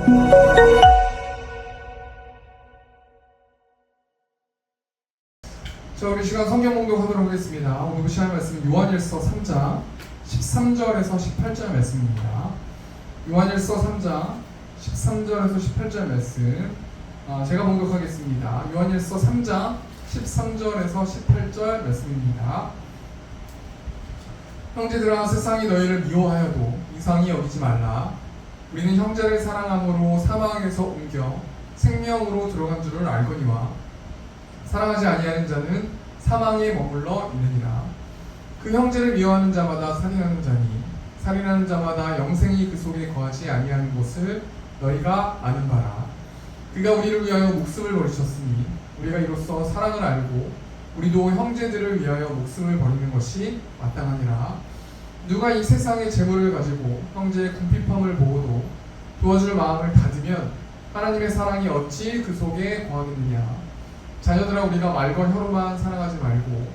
자, 우리 시간 성경 공독하도록 하겠습니다. 오늘 시간 말씀은 요한일서 3장 13절에서 18절 말씀입니다. 요한일서 3장 13절에서 18절 말씀 제가 공독하겠습니다. 요한일서 3장 13절에서 18절 말씀입니다. 형제들아, 세상이 너희를 미워하여도 이상히 여기지 말라. 우리는 형제를 사랑함으로 사망에서 옮겨 생명으로 들어간 줄을 알거니와 사랑하지 아니하는 자는 사망에 머물러 있느니라. 그 형제를 미워하는 자마다 살인하는 자니 살인하는 자마다 영생이 그 속에 거하지 아니하는 것을 너희가 아는 바라. 그가 우리를 위하여 목숨을 버리셨으니 우리가 이로써 사랑을 알고 우리도 형제들을 위하여 목숨을 버리는 것이 마땅하니라. 누가 이 세상의 재물을 가지고 형제의 궁핍함을 보고도 도와줄 마음을 닫으면 하나님의 사랑이 어찌 그 속에 거하겠느냐. 자녀들아, 우리가 말과 혀로만 사랑하지 말고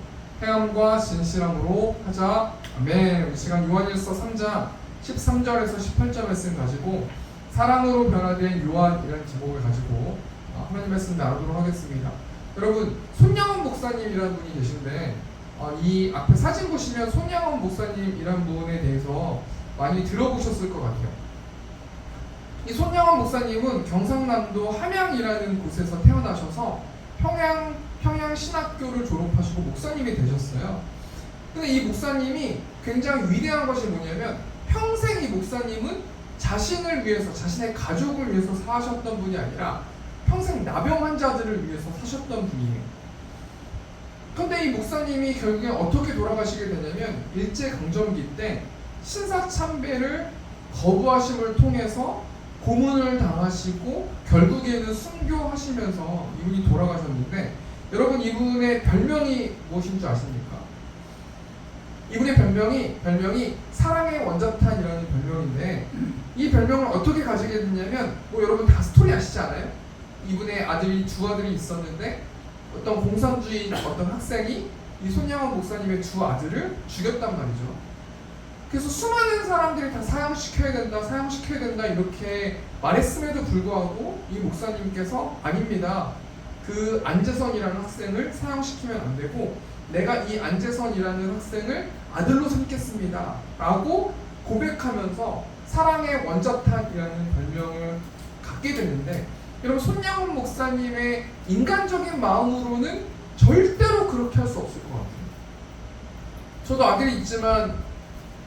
행함과 진실함으로 하자. 아멘. 이 시간 요한일서 3장 13절에서 18절 말씀 가지고 사랑으로 변화된 요한이라는 제목을 가지고 하나님 말씀 나누도록 하겠습니다. 여러분, 손양원 목사님이라는 분이 계신데 이 앞에 사진 보시면 손양원 목사님이라는 분에 대해서 많이 들어보셨을 것 같아요. 이 손양원 목사님은 경상남도 함양이라는 곳에서 태어나셔서 평양신학교를 졸업하시고 목사님이 되셨어요. 근데 이 목사님이 굉장히 위대한 것이 뭐냐면 평생 이 목사님은 자신을 위해서, 자신의 가족을 위해서 사셨던 분이 아니라 평생 나병 환자들을 위해서 사셨던 분이에요. 그런데 이 목사님이 결국에 어떻게 돌아가시게 되냐면 일제강점기 때 신사참배를 거부하심을 통해서 고문을 당하시고 결국에는 순교하시면서 이분이 돌아가셨는데, 여러분, 이분의 별명이 무엇인 줄 아십니까? 이분의 별명이 사랑의 원자탄이라는 별명인데, 이 별명을 어떻게 가지게 됐냐면 여러분 다 스토리 아시지 않아요? 이분의 두 아들이 있었는데 어떤 공산주의 어떤 학생이 이 손양원 목사님의 두 아들을 죽였단 말이죠. 그래서 수많은 사람들이 다 사형시켜야 된다 이렇게 말했음에도 불구하고 이 목사님께서 아닙니다. 그 안재선이라는 학생을 사형시키면 안 되고 내가 이 안재선이라는 학생을 아들로 삼겠습니다 라고 고백하면서 사랑의 원자탄이라는 별명을 갖게 됐는데, 여러분, 손양원 목사님의 인간적인 마음으로는 절대로 그렇게 할 수 없을 것 같아요. 저도 아들이 있지만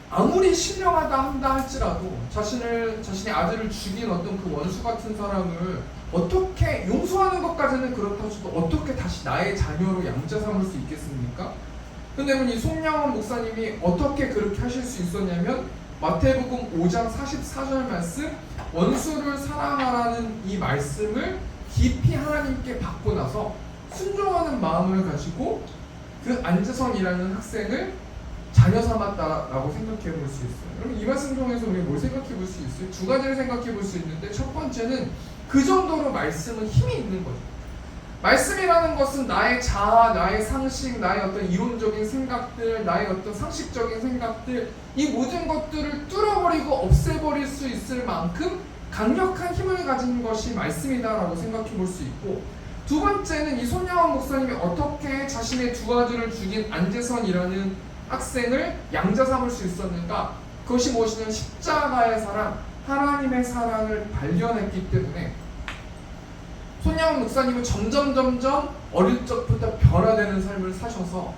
아무리 신령하다 한다 할지라도 자신의 아들을 죽인 어떤 그 원수 같은 사람을 어떻게 용서하는 것까지는 그렇다 쳐도 어떻게 다시 나의 자녀로 양자 삼을 수 있겠습니까? 근데 이 손양원 목사님이 어떻게 그렇게 하실 수 있었냐면 마태복음 5장 44절 말씀, 원수를 사랑하라는 이 말씀을 깊이 하나님께 받고 나서 순종하는 마음을 가지고 그 안재선이라는 학생을 자녀 삼았다라고 생각해 볼 수 있어요. 여러분, 이 말씀 통해서 우리가 뭘 생각해 볼 수 있어요? 두 가지를 생각해 볼 수 있는데, 첫 번째는 그 정도로 말씀은 힘이 있는 거죠. 말씀이라는 것은 나의 자아, 나의 상식, 나의 어떤 이론적인 생각들, 나의 어떤 상식적인 생각들, 이 모든 것들을 뚫어버리고 없애버릴 수 있을 만큼 강력한 힘을 가진 것이 말씀이다라고 생각해 볼 수 있고, 두 번째는 이 손양원 목사님이 어떻게 자신의 두 아들을 죽인 안재선이라는 학생을 양자 삼을 수 있었는가? 그것이 무엇이냐면 십자가의 사랑, 하나님의 사랑을 발견했기 때문에 손양원 목사님은 점점 어릴 적부터 변화되는 삶을 사셔서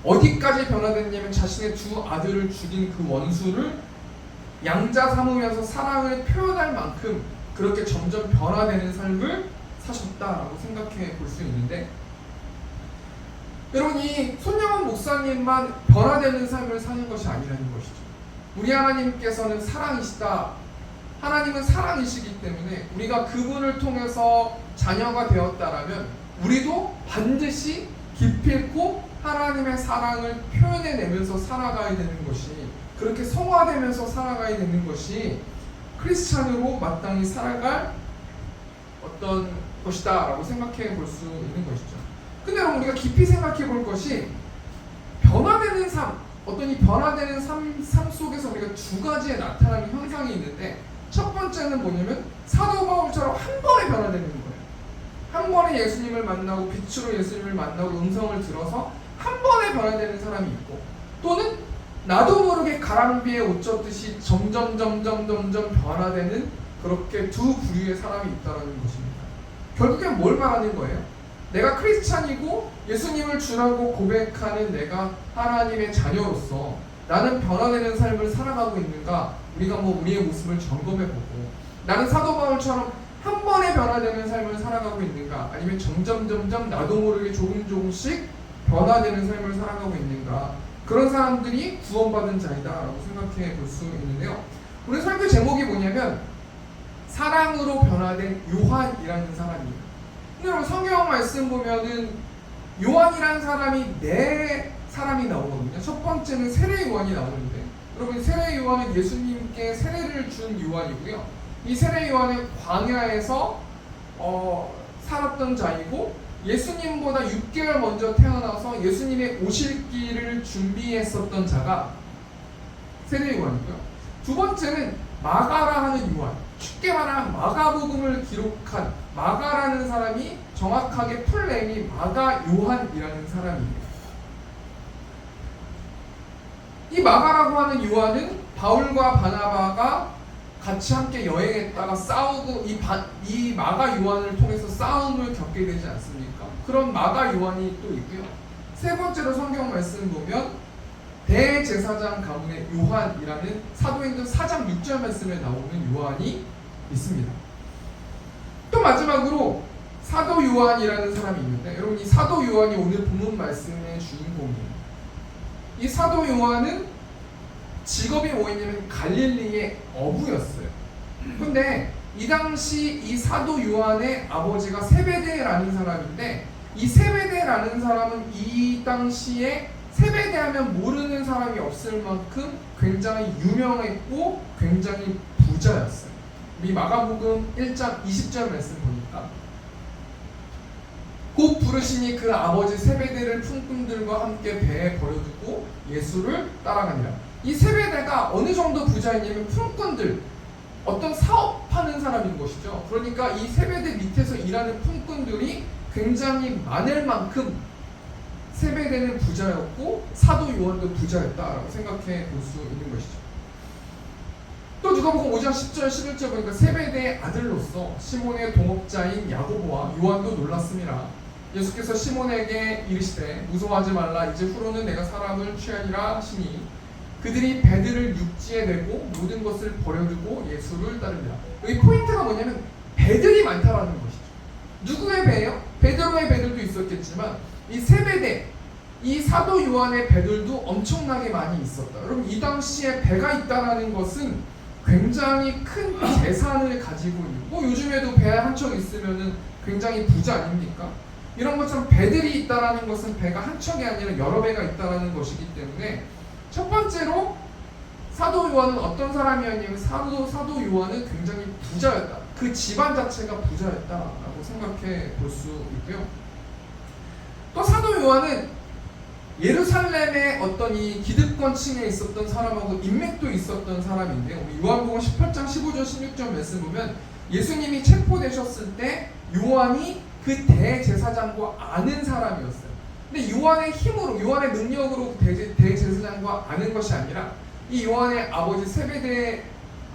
어디까지 변화됐냐면 자신의 두 아들을 죽인 그 원수를 양자 삼으면서 사랑을 표현할 만큼 그렇게 점점 변화되는 삶을 사셨다라고 생각해 볼 수 있는데, 여러분, 이 손양원 목사님만 변화되는 삶을 사는 것이 아니라는 것이죠. 우리 하나님께서는 사랑이시다. 하나님은 사랑이시기 때문에 우리가 그분을 통해서 자녀가 되었다라면 우리도 반드시 기필코 하나님의 사랑을 표현해내면서 살아가야 되는 것이, 그렇게 성화되면서 살아가야 되는 것이 크리스찬으로 마땅히 살아갈 어떤 것이다 라고 생각해 볼 수 있는 것이죠. 근데 여러분, 우리가 깊이 생각해 볼 것이 변화되는 삶, 어떤 이 변화되는 삶 속에서 우리가 두 가지의 나타나는 현상이 있는데, 첫 번째는 번째는 뭐냐면 사도 바울처럼 한 번에 변화되는 거예요. 한 번에 예수님을 만나고 빛으로 예수님을 만나고 음성을 들어서 한 번에 변화되는 사람이 있고, 또는 나도 모르게 가랑비에 옷 젖듯이 점점 변화되는 그렇게 두 부류의 사람이 있다는 것입니다. 결국엔 뭘 말하는 거예요? 내가 크리스찬이고 예수님을 주라고 고백하는 내가 하나님의 자녀로서 나는 변화되는 삶을 살아가고 있는가? 우리가 우리의 모습을 점검해보고, 나는 사도 바울처럼 한 번에 변화되는 삶을 살아가고 있는가? 아니면 점점 나도 모르게 조금씩 변화되는 삶을 살아가고 있는가? 그런 사람들이 구원받은 자이다 라고 생각해 볼 수 있는데요. 우리 설교 제목이 뭐냐면 사랑으로 변화된 요한이라는 사람이에요. 근데 여러분 성경 말씀 보면은 요한이라는 사람이 네 사람이 나오거든요. 첫 번째는 세례 요한이 나오는데, 여러분 세례 요한은 예수님께 세례를 준 요한이고요. 이 세례 요한은 광야에서 살았던 자이고, 예수님보다 6개월 먼저 태어나서 예수님의 오실 길을 준비했었던 자가 세례 요한이고요. 두 번째는 마가라 하는 요한, 쉽게 말하면 마가복음을 기록한 마가라는 사람이 정확하게 풀네임이 마가 요한이라는 사람이에요. 이 마가라고 하는 요한은 바울과 바나바가 같이 함께 여행했다가 싸우고 이 마가 요한을 통해서 싸움을 겪게 되지 않습니까? 그런 마가 요한이 또 있고요. 세 번째로 성경 말씀 보면 대제사장 가문의 요한이라는 사도행전 4장 6절 말씀에 나오는 요한이 있습니다. 또 마지막으로 사도 요한이라는 사람이 있는데, 여러분 이 사도 요한이 오늘 본문 말씀의 주인공이에요. 이 사도 요한은 직업이 뭐였냐면 갈릴리의 어부였어요. 근데 이 당시 이 사도 요한의 아버지가 세베대라는 사람인데, 이 세베대라는 사람은 이 당시에 세베대하면 모르는 사람이 없을 만큼 굉장히 유명했고 굉장히 부자였어요. 우리 마가복음 1장 20절 말씀 보니까 곧 부르시니 그 아버지 세베대를 품꾼들과 함께 배에 버려두고 예수를 따라가니라. 이 세베대가 어느 정도 부자였냐면 품꾼들, 어떤 사업하는 사람인 것이죠. 그러니까 이 세베대 밑에서 일하는 품꾼들이 굉장히 많을 만큼 세베대는 부자였고 사도 요한도 부자였다라고 생각해 볼 수 있는 것이죠. 또 누가복음 5장 10절 11절 보니까 세베대의 아들로서 시몬의 동업자인 야고보와 요한도 놀랐음이라. 예수께서 시몬에게 이르시되 무서워하지 말라, 이제 후로는 내가 사람을 취하리라 하시니 그들이 배들을 육지에 내고 모든 것을 버려두고 예수를 따르니라. 여기 포인트가 뭐냐면 배들이 많다라는 것이죠. 누구의 배예요? 베드로의 배들도 있었겠지만 이 세베대, 이 사도 요한의 배들도 엄청나게 많이 있었다. 여러분 이 당시에 배가 있다라는 것은 굉장히 큰 재산을 가지고 있고, 요즘에도 배 한 척 있으면은 굉장히 부자 아닙니까? 이런 것처럼 배들이 있다라는 것은 배가 한 척이 아니라 여러 배가 있다라는 것이기 때문에, 첫 번째로 사도 요한은 어떤 사람이었냐면 사도 요한은 굉장히 부자였다. 그 집안 자체가 부자였다라고 생각해 볼 수 있고요. 또 사도 요한은 예루살렘의 어떤 이 기득권층에 있었던 사람하고 인맥도 있었던 사람인데요. 우리 요한복음 18장 15절 16절 말씀 보면 예수님이 체포되셨을 때 요한이 그 대제사장과 아는 사람이었어요. 근데 요한의 힘으로, 요한의 능력으로 대제사장과 아는 것이 아니라 이 요한의 아버지 세베대의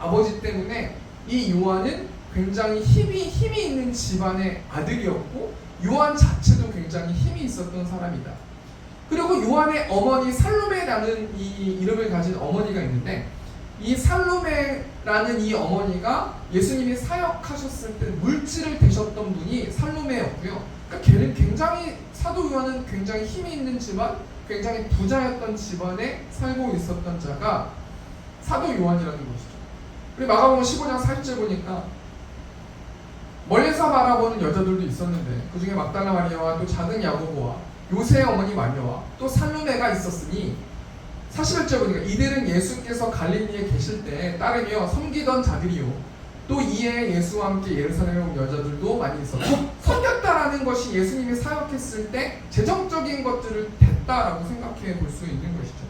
아버지 때문에 이 요한은 굉장히 힘이 있는 집안의 아들이었고, 요한 자체도 굉장히 힘이 있었던 사람이다. 그리고 요한의 어머니 살로메라는 이 이름을 가진 어머니가 있는데, 이 살로메라는 이 어머니가 예수님이 사역하셨을 때 물질을 대셨던 분이 살로메였고요. 그러니까 걔는 굉장히, 사도 요한은 굉장히 힘이 있는 집안, 굉장히 부자였던 집안에 살고 있었던 자가 사도 요한이라는 것이죠. 우리 마가복음 15장 40절 보니까 멀리서 바라보는 여자들도 있었는데 그 중에 막달라 마리아와 또 작은 야고보와 요새의 어머니 마리아와 또 살로메가 있었으니, 41절 보니까 이들은 예수께서 갈릴리에 계실 때 따르며 섬기던 자들이요, 또 이에 예수와 함께 예루살렘에 온 여자들도 많이 있었고, 섬겼다라는 것이 예수님이 사역했을 때 재정적인 것들을 됐다라고 생각해 볼 수 있는 것이죠.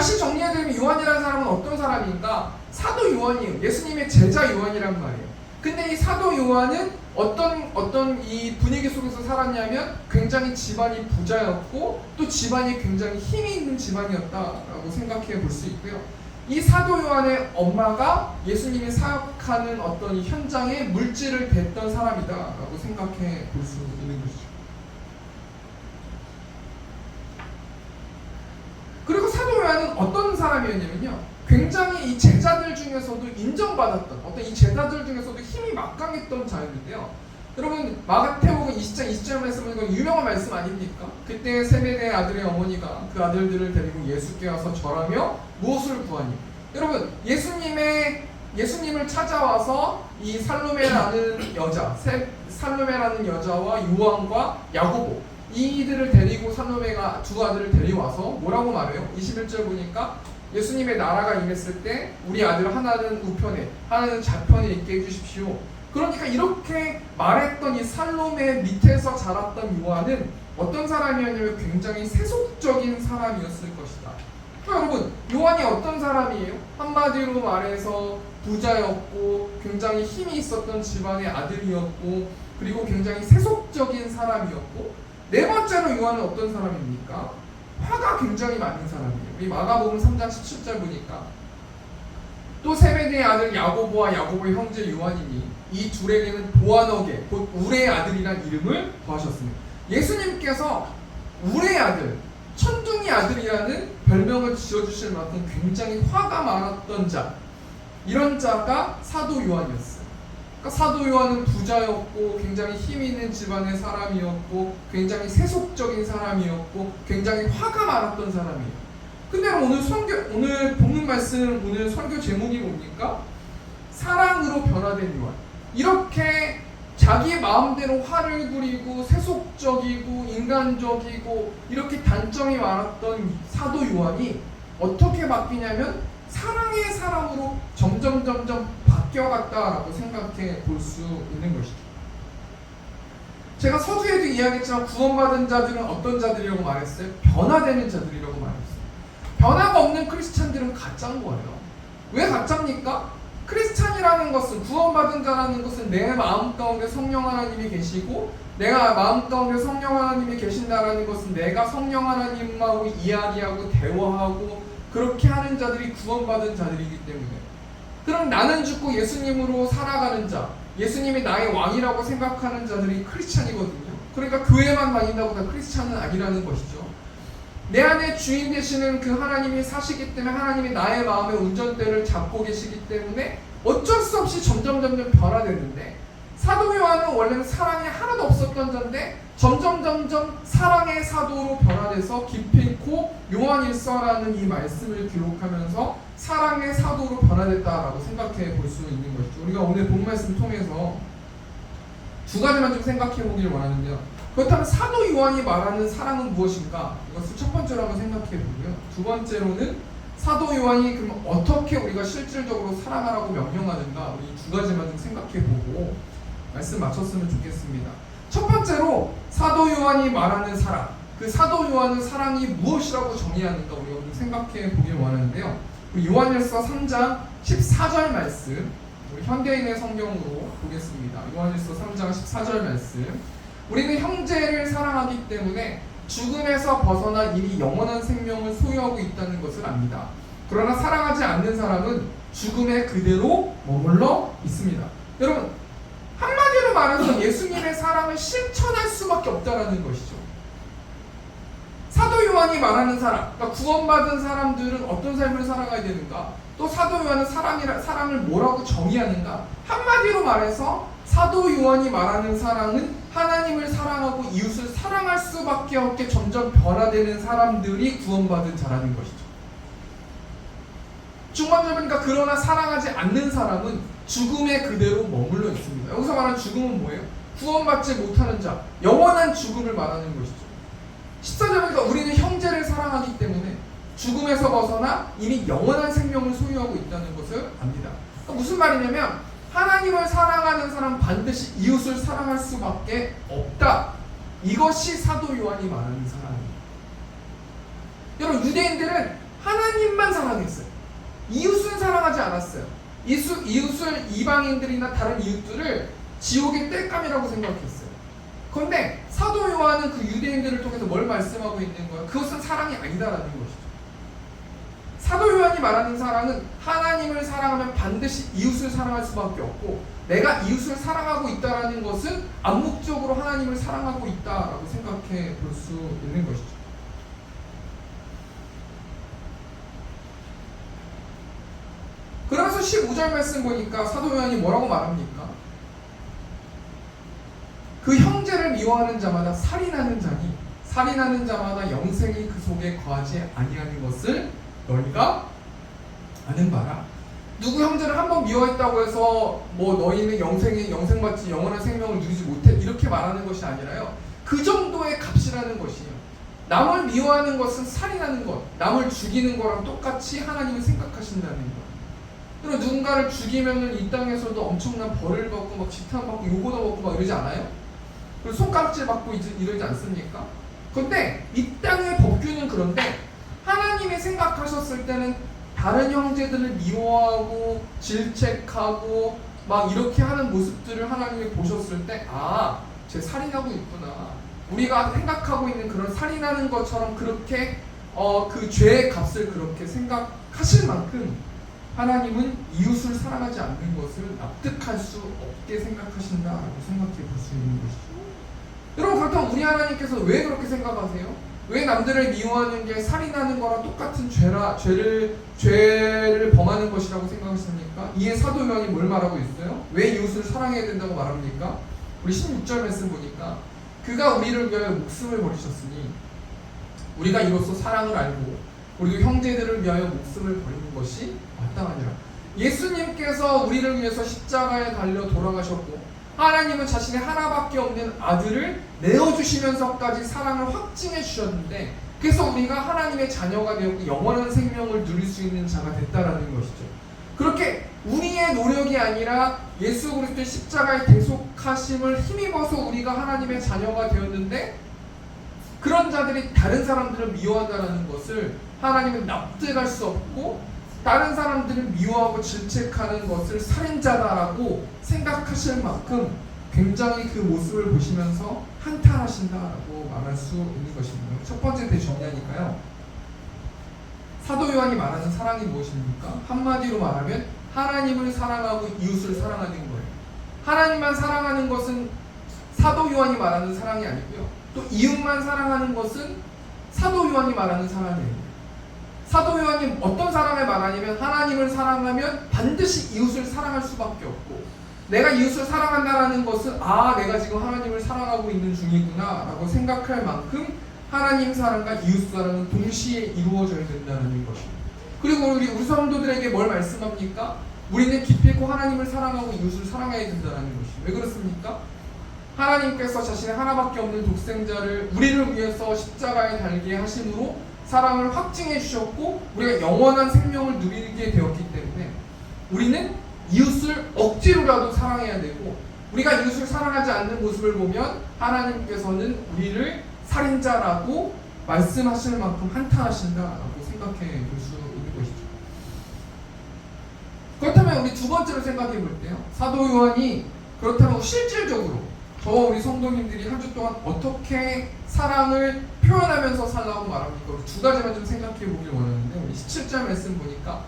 다시 정리해드리면 요한이라는 사람은 어떤 사람인가? 사도 요한이에요. 예수님의 제자 요한이란 말이에요. 근데 이 사도 요한은 어떤 이 분위기 속에서 살았냐면 굉장히 집안이 부자였고 또 집안이 굉장히 힘이 있는 집안이었다라고 생각해 볼 수 있고요. 이 사도 요한의 엄마가 예수님이 사역하는 어떤 현장에 물질을 댔던 사람이다라고 생각해 볼 수 있는 것이죠. 그리고 사도 요한은 어떤 사람이었냐면요, 굉장히 이 제자들 중에서도 인정받았던 어떤 이 제자들 중에서도 힘이 막강했던 자였는데요. 여러분 마가복음 20장 20절 말씀은 이건 유명한 말씀 아닙니까? 그때 세베대의 아들의 어머니가 그 아들들을 데리고 예수께 와서 절하며 무엇을 구하니? 여러분 예수님을 찾아와서 이 살로메라는 여자와 요한과 야고보 이들을 데리고 살로메가 두 아들을 데려와서 뭐라고 말해요? 21절 보니까 예수님의 나라가 임했을 때 우리 아들 하나는 우편에 하나는 좌편에 있게 해주십시오. 그러니까 이렇게 말했던 이 살로메 밑에서 자랐던 요한은 어떤 사람이었냐면 굉장히 세속적인 사람이었을 것이다. 여러분 요한이 어떤 사람이에요? 한마디로 말해서 부자였고 굉장히 힘이 있었던 집안의 아들이었고 그리고 굉장히 세속적인 사람이었고, 네 번째로 요한은 어떤 사람입니까? 화가 굉장히 많은 사람이에요. 우리 마가복음 3장 17절 보니까 또 세베대의 아들 야고보와 야고보의 형제 요한이니 이 둘에게는 보아너게 곧 울의 아들이란 이름을 더하셨습니다. 예수님께서 울의 아들, 천둥이 아들이라는 별명을 지어주실 만큼 굉장히 화가 많았던 자, 이런 자가 사도 요한이었어요. 그러니까 사도 요한은 부자였고 굉장히 힘 있는 집안의 사람이었고 굉장히 세속적인 사람이었고 굉장히 화가 많았던 사람이에요. 근데 오늘 본문 말씀, 오늘 설교 제목이 뭡니까? 사랑으로 변화된 요한. 이렇게 자기 마음대로 화를 부리고 세속적이고 인간적이고 이렇게 단점이 많았던 사도 요한이 어떻게 바뀌냐면 사랑의 사람으로 점점 바뀌어갔다라고 생각해 볼 수 있는 것이죠. 제가 서두에도 이야기했지만 구원받은 자들은 어떤 자들이라고 말했어요? 변화되는 자들이라고 말했어요. 변화가 없는 크리스찬들은 가짜인 거예요. 왜 가짜입니까? 크리스찬이라는 것은, 구원받은 자라는 것은 내 마음 가운데 성령 하나님이 계시고 내가 마음 가운데 성령 하나님이 계신다라는 것은 내가 성령 하나님하고 이야기하고 대화하고 그렇게 하는 자들이 구원받은 자들이기 때문에, 그럼 나는 죽고 예수님으로 살아가는 자, 예수님이 나의 왕이라고 생각하는 자들이 크리스찬이거든요. 그러니까 교회만 다닌다고 다 크리스찬은 아니라는 것이죠. 내 안에 주인 되시는 그 하나님이 사시기 때문에 하나님이 나의 마음의 운전대를 잡고 계시기 때문에 어쩔 수 없이 점점 변화되는데, 사도 요한은 원래는 사랑이 하나도 없었던 자인데 점점 사랑의 사도로 변화돼서 기필코 요한일서라는 이 말씀을 기록하면서 사랑의 사도로 변화됐다라고 생각해 볼 수 있는 것이죠. 우리가 오늘 본 말씀 통해서 두 가지만 좀 생각해 보길 원하는데요. 그렇다면 사도 요한이 말하는 사랑은 무엇인가? 이것을 첫 번째로 한번 생각해 보고요. 두 번째로는 사도 요한이 그럼 어떻게 우리가 실질적으로 사랑하라고 명령하는가? 우리 두 가지만 좀 생각해 보고 말씀 마쳤으면 좋겠습니다. 첫 번째로 사도 요한이 말하는 사랑, 그 사도 요한은 사랑이 무엇이라고 정의하는가 우리가 오늘 생각해 보길 원하는데요. 우리 요한일서 3장 14절 말씀, 우리 현대인의 성경으로 보겠습니다. 요한일서 3장 14절 말씀. 우리는 형제를 사랑하기 때문에 죽음에서 벗어나 이미 영원한 생명을 소유하고 있다는 것을 압니다. 그러나 사랑하지 않는 사람은 죽음에 그대로 머물러 있습니다. 여러분, 한마디로 말해서 예수님의 사랑을 실천할 수밖에 없다는 것이죠. 사도 요한이 말하는 사랑, 그러니까 구원받은 사람들은 어떤 삶을 살아가야 되는가? 또 사도 요한은 사랑을 뭐라고 정의하는가? 한마디로 말해서 사도 요한이 말하는 사랑은 하나님을 사랑하고 이웃을 사랑할 수밖에 없게 점점 변화되는 사람들이 구원받은 자라는 것이죠. 중간에 보니까 그러나 사랑하지 않는 사람은 죽음에 그대로 머물러 있습니다. 여기서 말하는 죽음은 뭐예요? 구원받지 못하는 자, 영원한 죽음을 말하는 것이죠. 14절에 보니까 우리는 형제를 사랑하기 때문에 죽음에서 벗어나 이미 영원한 생명을 소유하고 있다는 것을 압니다. 그러니까 무슨 말이냐면 하나님을 사랑하는 사람 반드시 이웃을 사랑할 수밖에 없다. 이것이 사도 요한이 말하는 사랑입니다. 여러분, 유대인들은 하나님만 사랑했어요. 이웃은 사랑하지 않았어요. 이웃을 이방인들이나 다른 이웃들을 지옥의 땔감이라고 생각했어요. 그런데 사도 요한은 그 유대인들을 통해서 뭘 말씀하고 있는 거예요? 그것은 사랑이 아니다라는 것이죠. 사도 요한이 말하는 사랑은 하나님을 사랑하면 반드시 이웃을 사랑할 수밖에 없고, 내가 이웃을 사랑하고 있다라는 것은 암묵적으로 하나님을 사랑하고 있다라고 생각해 볼 수 있는 것이죠. 그러면서 15절 말씀 보니까 사도 요한이 뭐라고 말합니까? 그 형제를 미워하는 자마다 살인하는 자니 살인하는 자마다 영생이 그 속에 거하지 아니하는 것을 너희가 아는 바라. 누구 형제를 한번 미워했다고 해서 뭐 너희는 영생받지 영원한 생명을 누리지 못해 이렇게 말하는 것이 아니라요, 그 정도의 값이라는 것이에요. 남을 미워하는 것은 살인하는 것, 남을 죽이는 거랑 똑같이 하나님을 생각하신다는 것. 그리고 누군가를 죽이면은 이 땅에서도 엄청난 벌을 받고 막 지탄받고 요고도 받고 막 이러지 않아요? 그리고 손가락질 받고 이러지 않습니까? 근데 이 땅의 법규는 그런데 하나님이 생각하셨을 때는 다른 형제들을 미워하고 질책하고 막 이렇게 하는 모습들을 하나님이 보셨을 때, 아, 쟤 살인하고 있구나. 우리가 생각하고 있는 그런 살인하는 것처럼 그렇게 그 죄의 값을 그렇게 생각하실 만큼 하나님은 이웃을 사랑하지 않는 것을 납득할 수 없게 생각하신다라고 생각해 볼 수 있는 것이죠. 여러분, 그렇다면 우리 하나님께서 왜 그렇게 생각하세요? 왜 남들을 미워하는 게 살인하는 거랑 똑같은 죄를 범하는 것이라고 생각하십니까? 이에 사도 요한이 뭘 말하고 있어요? 왜 이웃을 사랑해야 된다고 말합니까? 우리 16절 말씀 보니까 그가 우리를 위하여 목숨을 버리셨으니 우리가 이로써 사랑을 알고 우리도 형제들을 위하여 목숨을 버리는 것이 마땅하니라. 예수님께서 우리를 위해서 십자가에 달려 돌아가셨고 하나님은 자신의 하나밖에 없는 아들을 내어주시면서까지 사랑을 확증해 주셨는데, 그래서 우리가 하나님의 자녀가 되었고 영원한 생명을 누릴 수 있는 자가 됐다라는 것이죠. 그렇게 우리의 노력이 아니라 예수 그리스도의 십자가의 대속하심을 힘입어서 우리가 하나님의 자녀가 되었는데, 그런 자들이 다른 사람들을 미워한다는 것을 하나님은 납득할 수 없고, 다른 사람들을 미워하고 질책하는 것을 살인자다라고 생각하실 만큼 굉장히 그 모습을 보시면서 한탄하신다라고 말할 수 있는 것입니다. 첫 번째 대정리하니까요, 사도 요한이 말하는 사랑이 무엇입니까? 한마디로 말하면 하나님을 사랑하고 이웃을 사랑하는 거예요. 하나님만 사랑하는 것은 사도 요한이 말하는 사랑이 아니고요, 또 이웃만 사랑하는 것은 사도 요한이 말하는 사랑이에요. 사도 요한이 어떤 사랑을 말하냐면 하나님을 사랑하면 반드시 이웃을 사랑할 수밖에 없고, 내가 이웃을 사랑한다는 것은 아, 내가 지금 하나님을 사랑하고 있는 중이구나 라고 생각할 만큼 하나님 사랑과 이웃 사랑은 동시에 이루어져야 된다는 것입니다. 그리고 우리 성도들에게 뭘 말씀합니까? 우리는 기필코 하나님을 사랑하고 이웃을 사랑해야 된다는 것입니다. 왜 그렇습니까? 하나님께서 자신의 하나밖에 없는 독생자를 우리를 위해서 십자가에 달게 하심으로 사랑을 확증해 주셨고 우리가 영원한 생명을 누리게 되었기 때문에 우리는 이웃을 억지로라도 사랑해야 되고, 우리가 이웃을 사랑하지 않는 모습을 보면 하나님께서는 우리를 살인자라고 말씀하실 만큼 한탄하신다라고 생각해 볼 수 있는 것이죠. 그렇다면 우리 두 번째로 생각해 볼 때요, 사도 요한이 그렇다면 실질적으로 저와 우리 성도님들이 한 주 동안 어떻게 사랑을 표현하면서 살라고 말합니까? 우리 두 가지만 좀 생각해 보길 원하는데, 우리 17절 말씀 보니까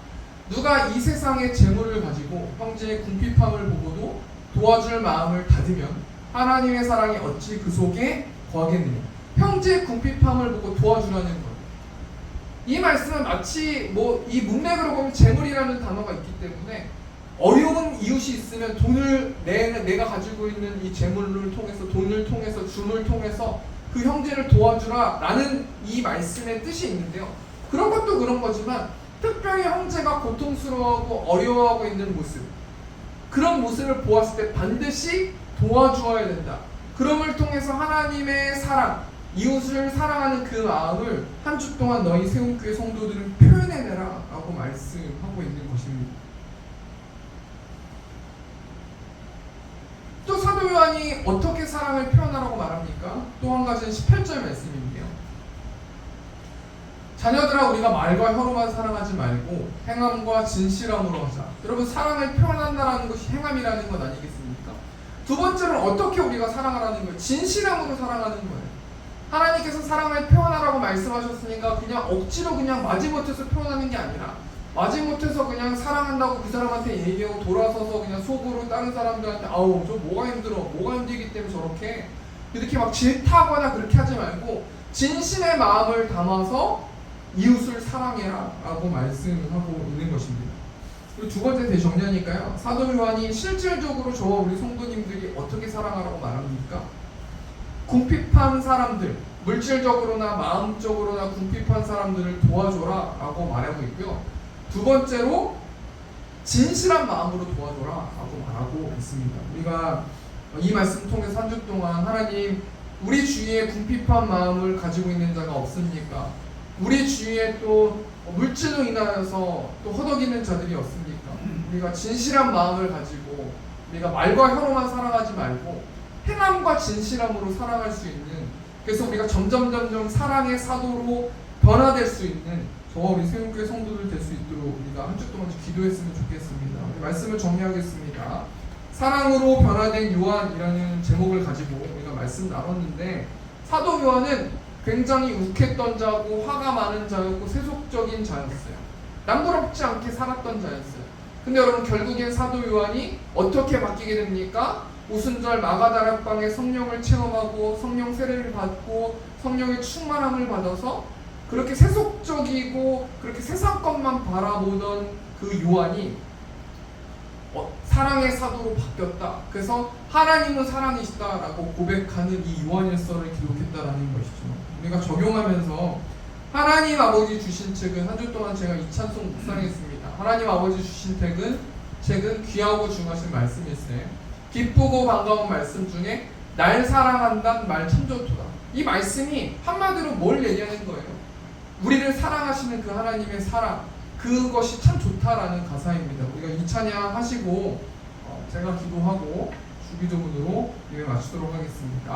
누가 이 세상의 재물을 가지고 형제의 궁핍함을 보고도 도와줄 마음을 닫으면 하나님의 사랑이 어찌 그 속에 거하겠느냐. 형제의 궁핍함을 보고 도와주라는 거예요. 이 말씀은 마치 이 문맥으로 보면 재물이라는 단어가 있기 때문에 어려운 이웃이 있으면 돈을 내가 가지고 있는 이 재물을 통해서, 돈을 통해서, 줌을 통해서 그 형제를 도와주라 라는 이 말씀의 뜻이 있는데요, 그런 것도 그런 거지만 특별히 형제가 고통스러워하고 어려워하고 있는 모습, 그런 모습을 보았을 때 반드시 도와주어야 된다. 그럼을 통해서 하나님의 사랑, 이웃을 사랑하는 그 마음을 한 주 동안 너희 세움교회 성도들은 표현해내라 라고 말씀하고 있는 것입니다. 또 사도 요한이 어떻게 사랑을 표현하라고 말합니까? 또 한 가지는 18절 말씀인데요, 자녀들아 우리가 말과 혀로만 사랑하지 말고 행함과 진실함으로 하자. 여러분 사랑을 표현한다라는 것이 행함이라는 것 아니겠습니까? 두 번째는 어떻게 우리가 사랑하라는 거예요? 진실함으로 사랑하는 거예요. 하나님께서 사랑을 표현하라고 말씀하셨으니까 그냥 억지로 그냥 마지못해서 표현하는 게 아니라 마지못해서 그냥 사랑한다고 그 사람한테 얘기하고 돌아서서 그냥 속으로 다른 사람들한테 아우 저 뭐가 힘들어 뭐가 힘들기 때문에 저렇게 이렇게 막 질타하거나 그렇게 하지 말고 진심의 마음을 담아서 이웃을 사랑해라 라고 말씀하고 있는 것입니다. 그리고 두 번째 대정리하니까요, 사도 요한이 실질적으로 저와 우리 성도님들이 어떻게 사랑하라고 말합니까? 궁핍한 사람들, 물질적으로나 마음적으로나 궁핍한 사람들을 도와줘라 라고 말하고 있고요. 두 번째로 진실한 마음으로 도와줘라 라고 말하고 있습니다. 우리가 이 말씀 통해서 한 주 동안 하나님 우리 주위에 궁핍한 마음을 가지고 있는 자가 없습니까? 우리 주위에 또 물질로 인하여서 또 허덕이는 자들이 없습니까? 우리가 진실한 마음을 가지고 우리가 말과 혀로만 사랑하지 말고 행함과 진실함으로 사랑할 수 있는, 그래서 우리가 점점 사랑의 사도로 변화될 수 있는 저와 우리 세운교회 성도들 될 수 있도록 우리가 한 주 동안 기도했으면 좋겠습니다. 우리 말씀을 정리하겠습니다. 사랑으로 변화된 요한이라는 제목을 가지고 우리가 말씀 나눴는데, 사도 요한은 굉장히 욱했던 자고 화가 많은 자였고 세속적인 자였어요. 남부럽지 않게 살았던 자였어요. 근데 여러분 결국엔 사도 요한이 어떻게 바뀌게 됩니까? 오순절 마가다락방에 성령을 체험하고 성령 세례를 받고 성령의 충만함을 받아서 그렇게 세속적이고 그렇게 세상 것만 바라보던 그 요한이 사랑의 사도로 바뀌었다. 그래서 하나님은 사랑이시다라고 고백하는 이 요한일서를 기록했다라는 것이죠. 우리가 적용하면서 하나님 아버지 주신 책은, 한 주 동안 제가 이찬송 묵상했습니다. 하나님 아버지 주신 책은 귀하고 중하신 말씀일세. 기쁘고 반가운 말씀 중에 날 사랑한다는 말 참 좋도다. 이 말씀이 한마디로 뭘 얘기하는 거예요? 우리를 사랑하시는 그 하나님의 사랑, 그것이 참 좋다라는 가사입니다. 우리가 이 찬양 하시고 제가 기도하고 주기도문으로 예배 마치도록 하겠습니다.